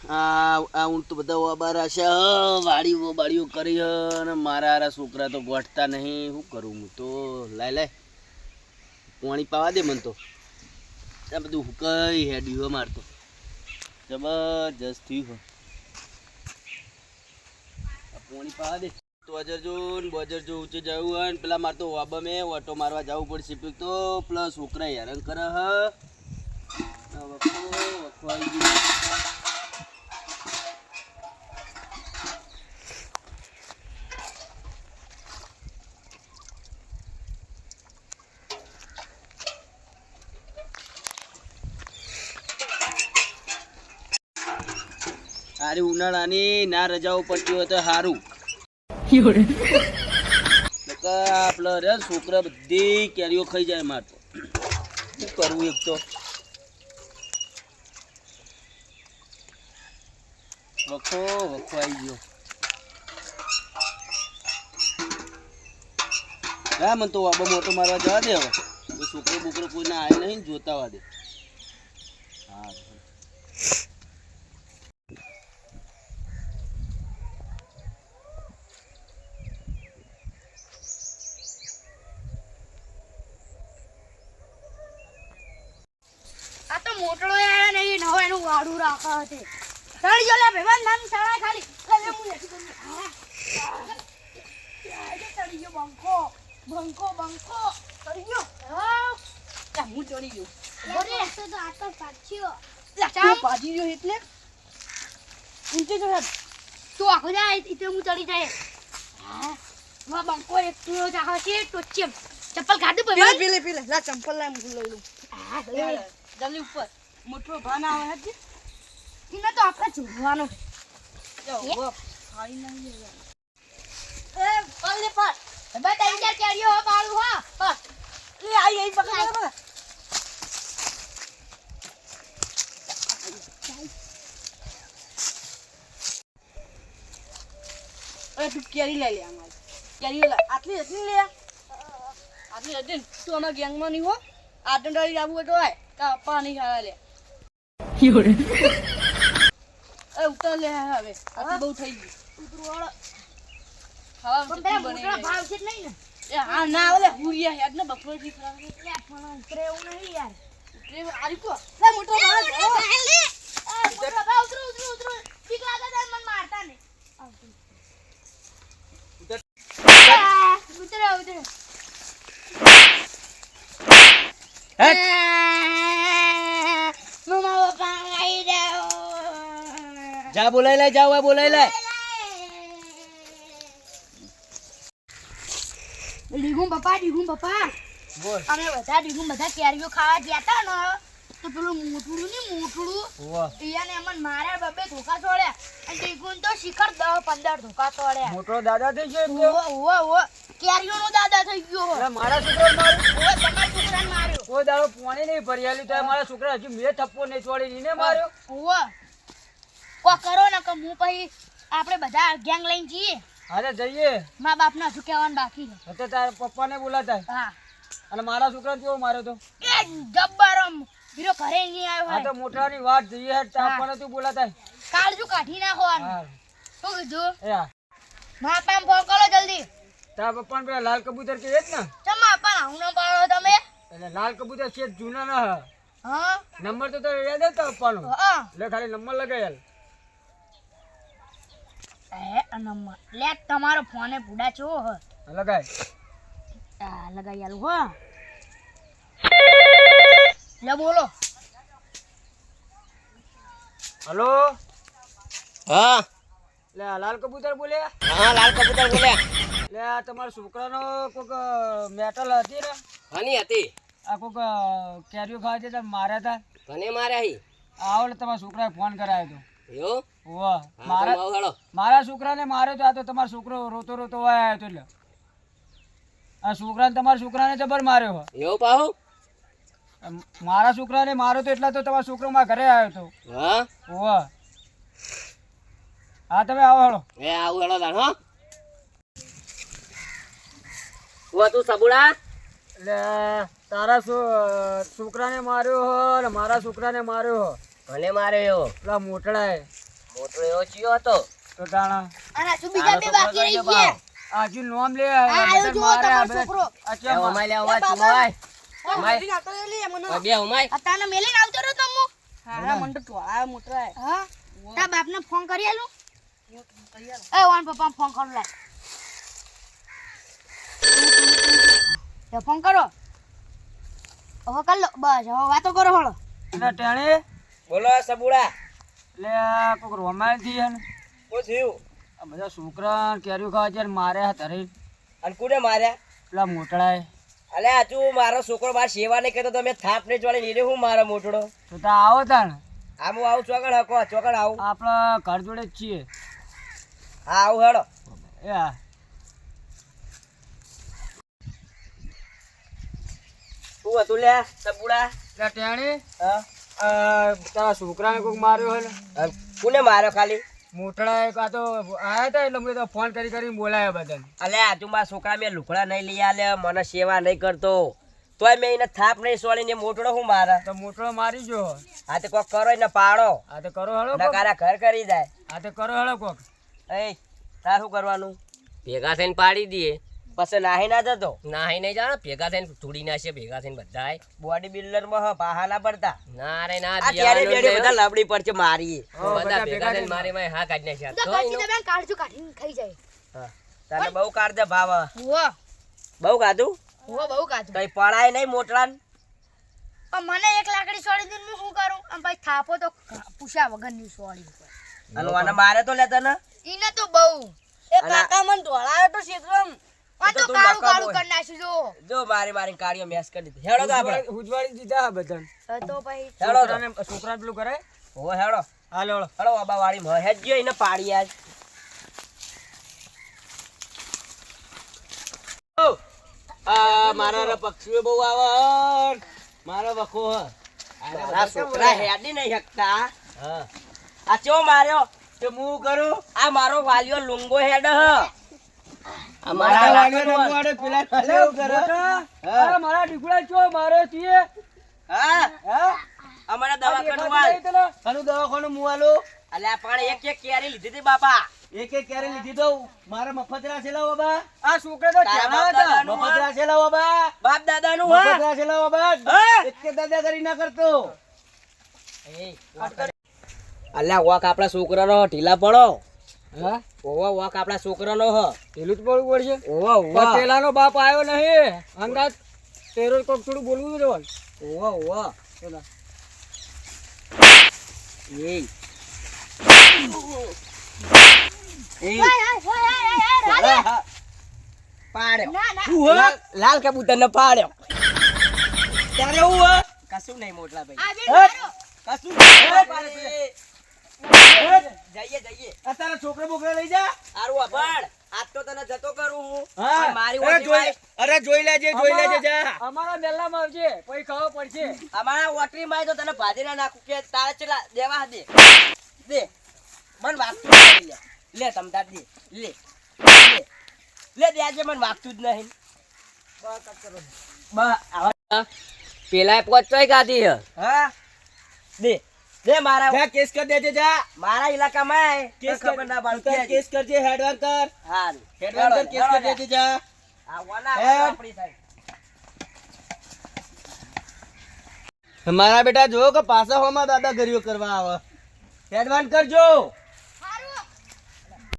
આ હું તો બધા વાબારા છે વાડીઓ કરી અને મારા છોકરા તો ગોઠતા નહીં. શું કરું હું તો? લાય પાણી પાવા દે મને તો. આ બધું હુકાઈ હેડ્યું મારતો જબરજસ્ત થયું. પાણી પાવા દે તો બજર જો ઊંચે જવું હોય ને પેલા મારતો વાબા મેં ઓટો મારવા જવું પડશે તો પ્લસ છોકરા હેરાન કરે આરી ઉનાળાની ના રજાઓ પડતી હોય તો સારું. આપડે છોકરા બધી કેરીઓ ખાઈ જાય માર તો શું કરવું? એક તો વખો આવી ગયો. હા મને તો વાબા મોટો મારવા જવા દે. હવે છોકરો બોકરો કોઈને આવે નહીં જોતા વા દે. હા મોટલો આયા નહીં નવો એનું વાડું રાખા છે. ચડી જો લે ભેવાન નામ સાળા ખાલી લે હું એથી કરી. હા ચડી ગયો બંકો ચડી ગયો. હા હું ચડી ગયો. બોલે તો આટો પાછ્યો લા પાજી ગયો એટલે ઊંચે જો તું આખો જાય એટલે હું ચડી જાય. હા વા બંકો એક તું જાહો છે ટોચે ચપ્પલ કાઢ દે પેલે લા ચંપલ લા હું લઈ લઉં. હા જલ્દી ઉપર મોટો ભાન આવે છે ઇને તો આપણે જોવાનો જો ખાઈ નહીં એ પલ્લે પર બે ત્રણ ચાર કેરીઓ હો બાળું હો બસ લે આઈ પકડ બસ એ તું કેરી લઈ લે અમાર કેરી લે આટલી લે તું અમાર ગેંગમાં નહીં હો આ દંડાઈ આવું તો આય કા પાણી ખાવા લે એ ઉતર લે હવે આ બહુ થઈ ગઈ ઉતરવાળો ખાવા પણ મોટો ભાવ છે નહીં ને એ હા ના ઓલે હુરિયા હેડ ને બફોરથી ખાવા લે પણ ઉતરે એવું નહીં યાર ઉતરે આરી કો લે મોટો ભાવ લે મોટો ભાવ ઉતરો ઠીક લાગે તને મન મારતા ને ઉતરે જા બોલાઈ લે જાવ બોલાઈ લે ડીગું પપ્પા બોલ અમે બધા કેરીઓ ખાવા ગયા તા ને તો પેલું મોટું ઈયાને અમન માર્યા બબે ધોકા છોડ્યા અને ડીગું તો શિખર 10-15 ધોકા છોડ્યા. મોટો દાદા થઈ ગયો ઓ કેરીઓનો દાદા થઈ ગયો. અરે મારા છોકરા માર્યો તમારા છોકરાને માર્યો. કોઈ દાડો પાણી નહીં ભરિયાલી તો મારા છોકરા હજી મે થપ્પો નહીં છોડી નીને માર્યો. કો કરો ને કે હું પછી આપણે બધા ગેંગ લઈને જઈએ. હાલે જઈએ. મા બાપને શું કહેવાનું બાકી છે તો તાર પપ્પાને બોલાતા. હા અને મારા છોકરાને કેવો માર્યો તો એ જબ્બરમ હીરો ઘરે નહીં આવ્યો. આ તો મોટાની વાત જઈએ હેડ તાપને તું બોલાતા કાળજુ કાઢી નાખવાનું. હા શું કીધું એ હા મા પામ ફોન કરો જલ્દી. તાર પપ્પાને પેલા લાલ કબૂતર કે જ ને ચમા પણ હું ન પાડો તમે એટલે લાલ કબૂતર છે જૂના ન હા નંબર તો યાદ હતો પપ્પાનો. હા એટલે ખાલી નંબર લગાવેલ એ નંબર લે તમારો ફોને પૂડા છો હ લગાય આ લગાઈ આલું હો લે બોલો. હલો હા લે લાલ કબૂતર બોલે. હા લાલ કબૂતર બોલ્યા. લે આ તમારા છોકરાનો કોક મેટલ હતી ને ઘણી હતી આ કોક કેરીઓ ખાવા છે માર્યા હતા. ઘણી માર્યા હી આવડે તમારા છોકરાએ ફોન કરાયો યો હતો. વાહ મારા છોકરાને માર્યો તો આ તો તમારો છોકરો રોતો આવ્યો હતો. એટલે આ છોકરાને તમારા છોકરાને જબર માર્યો હો યો પાહો મારા છોકરાને માર્યો તો એટલા તો તમારા છોકરો મારા ઘરે આવ્યો હતો. હા વાહ હા તમે આવો હેડો. એ આવું હેડો તાણ હો તું સબુડા એટલે તારા છોકરાને માર્યો હો ને મારા છોકરાને માર્યો હો. મને માર્યો પેલા મોટડાએ મોટો એવો ચિયો હતો. તો તાણા અને હજુ બીજા બે બાકી રહી ગયા. આજુ નોમ લે આયો જુઓ તમારો છોકરો. લે ઉમાય, લે ઉમાય, ચુમાય. ઓય, બીજા તો લે મને. ઓય, બે ઉમાય. અતાને મેલીને આવતો રહ્યો તમો. હા મને તો ટોળા મોટરા. હા તા બાપને ફોન કરી આલું. એ વાન પપ્પા ફોન કર લે. તે ફોન કરો. હવે કર લો બસ હવે વાતો કરો હળો. એટલે ટેણે બોલો સબુડા. એટલે કોક રોમાન થી હે ને શું થયું? આ બધા છોકરા કેરીઓ ખાવા છે ને મારે ધરી અને કોને માર્યા? પેલા મોટળાએ. અલે આજુ મારો છોકરો મારી સેવા નહીં કરતો, તમે થાપ નહીં જોડે નીરે હું મારો મોટડો. તો તા આવો તાણ આમ હું આવું ચોકડ હકો ચોકડ આવું. આપણા ઘર જોડે જ છીએ. હા આવું હેડો. એ હા શું હતું લે સબુડા? એટલે ટેણે હા તારા છોકરાને કોક માર્યો હે ને અને કોને માર્યો ખાલી? મોટળાએ કાં તો આયા હતા એટલે મેં તો ફોન કરી કરીને બોલાયા બધાને. અલે આજુ મારા છોકરા મેં લુકડા નહીં લઈ આલે, મને સેવા નહીં કરતો, તોય મેં એને થાપ નહીં છોડીને મોટડો હું મારા. તો મોટળો મારી ગયો. હા તે કોક કરો એને પાડો, આ તો કરો હળો કોક. નકારા ઘર કરી જાય. આ તો કરો હળો કોક. એ તાર શું કરવાનું? ભેગા થઈને પાડી દઈએ, પછી નાહી ના જતો. નાહી નહીં જાણે, ભેગા થઈને ધૂળી નાખીએ ભેગા થઈને બધાય. બોડી બિલ્ડર માં બહાર ના પડતા. ના રે ના, બધા લબડી પડશે મારી. બધા ભેગા થઈને મારી માં હા કાઢી નાખ્યા. તો પછી તમે કાઢજો કાઢીને ખાઈ જાય. હા, તને બહુ કાઢ દે ભાવ. હો બહુ કાઢું હો બહુ કાઢજો. કઈ પડાય નહીં મોટલાન. પણ મને એક લાકડી છોડી દઈને હું શું કરું? અને પછી થાપો તો પૂછ્યા વગરની છોડી. અને આને મારે તો લેતા ને. ઈને તો બહુ એ કાકા મને ઢોળાયો તો શેકરમ. આ તો તું કાળું નકામો કાળું હોય. કરી નાખ્યું જો. જો મારી કાળીઓ મેસ કરી દીધી. હેડો તો આપણે. ઉજવાડી દીધા આ બધાને. તો પછી હેડો તો. છોકરાને પેલું કરાય. હો હેડો. હાલો હળો. હેડો બાબા વાળી માં હેડજો એને પાડી આજ. આ મારા પક્ષીઓ બહુ આવે, મારો વખો મારા છોકરા હેડી નહીં શકતા. હા આ ચો માર્યો તે હું કરું. આ મારો વાલીઓ લુંગો હેડ હ. મારા વાળો પેલા ચાલે એવું કરે. હા મારા ઢીકડા ચો મારે છીએ. હા હા અમારા દવાખાનું વાળ. આનું દવાખાનું મુવાલો અલ્યા પણ એક એક કેરી લીધી હતી બાપા. એક એક ક્યારે લીધી તો મારા મફતરા છે લાવો બાબા. આ છોકરા તો તારા ચાલા બાપ હતા. દાદાનું મફતરા છે લાવો બાબા. બાપ દાદા નું હા. મફતરા છે લાવો બાબા. હા? એક કે દાદા કરી ના કરતો. અલ્યા વોક આપણા છોકરાનો ઢીલા પડો. હા ઓવા વોક આપણા છોકરાનો હ. પેલું જ બોલવું પડશે. ઓવા ઓવા પેલાનો બાપ આવ્યો નહીં અંગાત તેરો કોક થોડું બોલવું જોવાનું. ઓવા ઓવા એ એ હાય હાય હાય હાય રાજા. પાડ્યો. ના ના લાલ કબૂતર ને પાડ્યો. ત્યારે હું હે? કશું નહીં મોટલા ભાઈ. આ બેન મારો. કશું નહીં. જઈએ જઈએ. આ તારા છોકરા બોકરા લઈ જા. આરું અભણ આજ તો તને જતો કરું હું. હા. પણ મારી અરે ઓટરી માં અરે જોઈ લેજે જા. અમારા બેલામાં આવજે પછી ખાવા પડશે. અમારા ઓટરી માં તો તને ભાજી ના નાખું કે તારે ચલા દેવા દે દે મન વાગતું જ નહીં. લે તમ તાર દે લે લે લે દેજે મન વાગતું જ નહીં. પેલા પોચોય ગાધી હે. હા દે દે મારા જા કેસ કર દેજે જા. મારા ઇલાકામાં કેસ ખબર ના તું પાડતી કેસ કરજે હેડવાર કર. હારું હેડવાર કર કેસ કર દેજે જા. આ વાલા હેડ. આપણી સાઈડ. મારા બેટા જો કે પાછા હોમાં દાદા ગરીઓ કરવા આવે. હેડવાન કરજો.